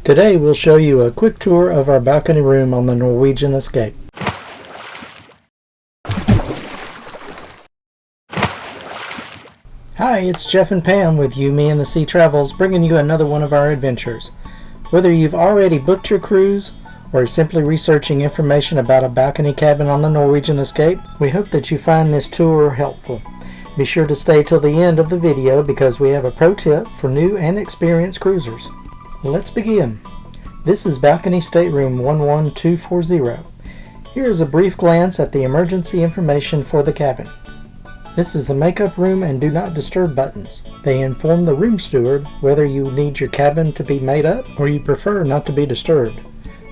Today we'll show you a quick tour of our balcony room on the Norwegian Escape. Hi, it's Jeff and Pam with You, Me, and the Sea Travels, bringing you another one of our adventures. Whether you've already booked your cruise or simply researching information about a balcony cabin on the Norwegian Escape, we hope that you find this tour helpful. Be sure to stay till the end of the video because we have a pro tip for new and experienced cruisers. Let's begin. This is Balcony Stateroom 11240. Here is a brief glance at the emergency information for the cabin. This is the makeup room and do not disturb buttons. They inform the room steward whether you need your cabin to be made up or you prefer not to be disturbed.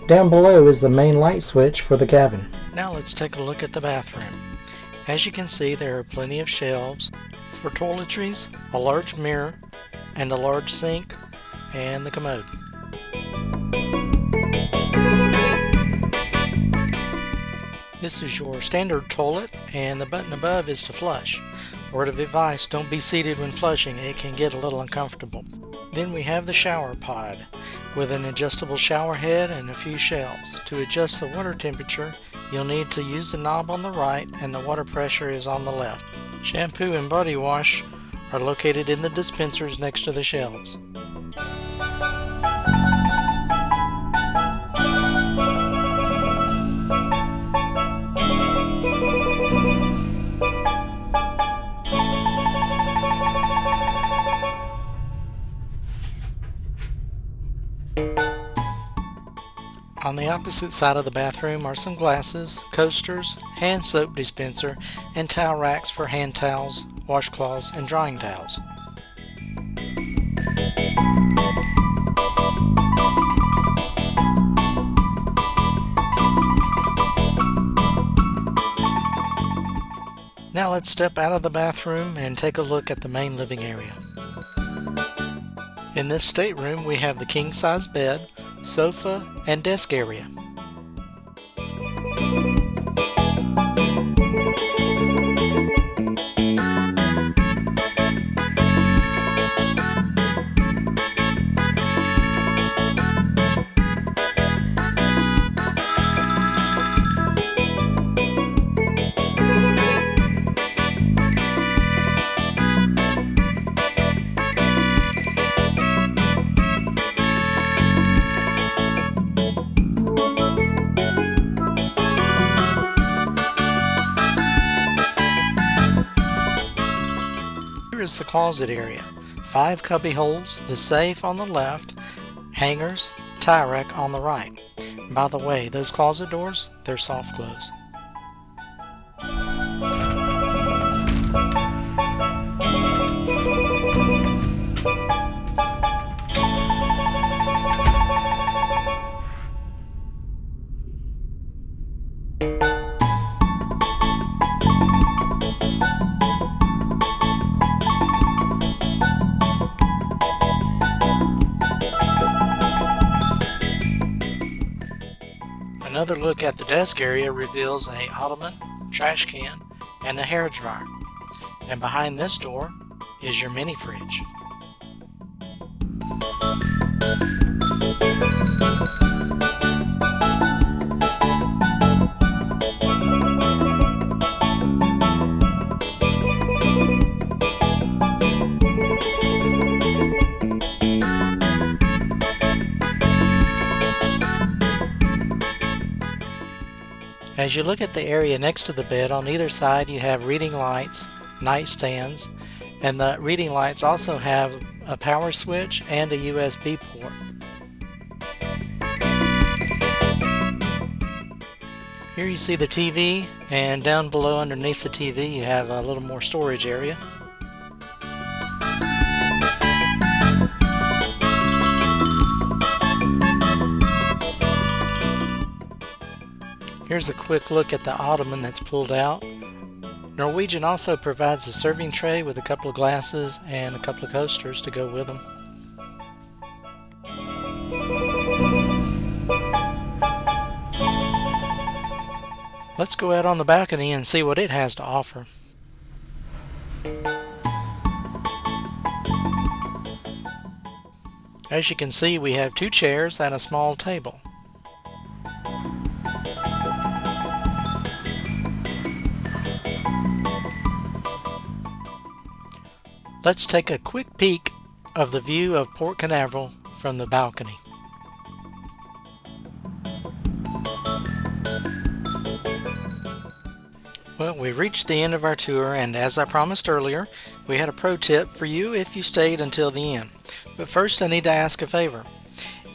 Down below is the main light switch for the cabin. Now let's take a look at the bathroom. As you can see, there are plenty of shelves for toiletries, a large mirror, and a large sink, and the commode. This is your standard toilet, and the button above is to flush. Word of advice, don't be seated when flushing, it can get a little uncomfortable. Then we have the shower pod with an adjustable shower head and a few shelves. To adjust the water temperature, you'll need to use the knob on the right and the water pressure is on the left. Shampoo and body wash are located in the dispensers next to the shelves. On the opposite side of the bathroom are some glasses, coasters, hand soap dispenser, and towel racks for hand towels, washcloths, and drying towels. Now let's step out of the bathroom and take a look at the main living area. In this stateroom we have the king-size bed, sofa, and desk area. Here is the closet area. 5 cubby holes, the safe on the left, hangers, tie rack on the right. And by the way, those closet doors, they're soft close. Another look at the desk area reveals a ottoman, trash can, and a hair dryer. And behind this door is your mini fridge. As you look at the area next to the bed, on either side you have reading lights, nightstands, and the reading lights also have a power switch and a USB port. Here you see the TV, and down below underneath the TV you have a little more storage area. Here's a quick look at the ottoman that's pulled out. Norwegian also provides a serving tray with a couple of glasses and a couple of coasters to go with them. Let's go out on the balcony and see what it has to offer. As you can see, we have 2 chairs and a small table. Let's take a quick peek of the view of Port Canaveral from the balcony. Well, we've reached the end of our tour, and as I promised earlier, we had a pro tip for you if you stayed until the end. But first, I need to ask a favor.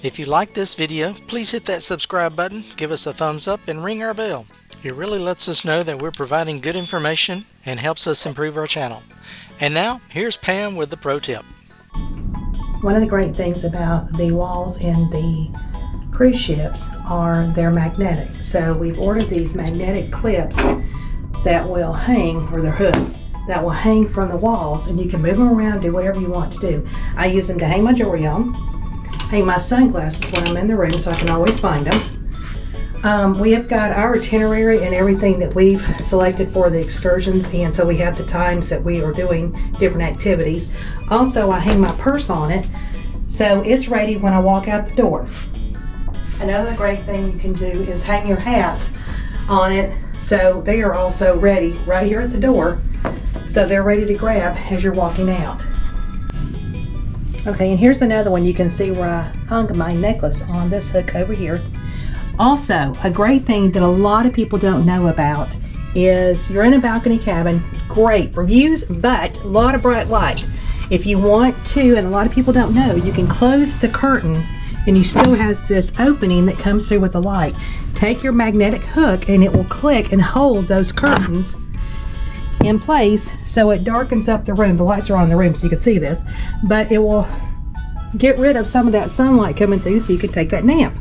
If you like this video, please hit that subscribe button, give us a thumbs up, and ring our bell. It really lets us know that we're providing good information and helps us improve our channel. And now, here's Pam with the pro tip. One of the great things about the walls in the cruise ships are they're magnetic. So we've ordered these magnetic clips that will hang, or they're hooks, that will hang from the walls, and you can move them around, do whatever you want to do. I use them to hang my jewelry on, hang my sunglasses when I'm in the room so I can always find them. We have got our itinerary and everything that we've selected for the excursions, and so we have the times that we are doing different activities. Also, I hang my purse on it so it's ready when I walk out the door. Another great thing you can do is hang your hats on it so they are also ready right here at the door, so they're ready to grab as you're walking out. Okay, and here's another one. You can see where I hung my necklace on this hook over here. Also, a great thing that a lot of people don't know about is you're in a balcony cabin, great for views, but a lot of bright light. If you want to, and a lot of people don't know, you can close the curtain and you still has this opening that comes through with the light. Take your magnetic hook and it will click and hold those curtains in place so it darkens up the room. The lights are on in the room so you can see this, but it will get rid of some of that sunlight coming through so you can take that nap.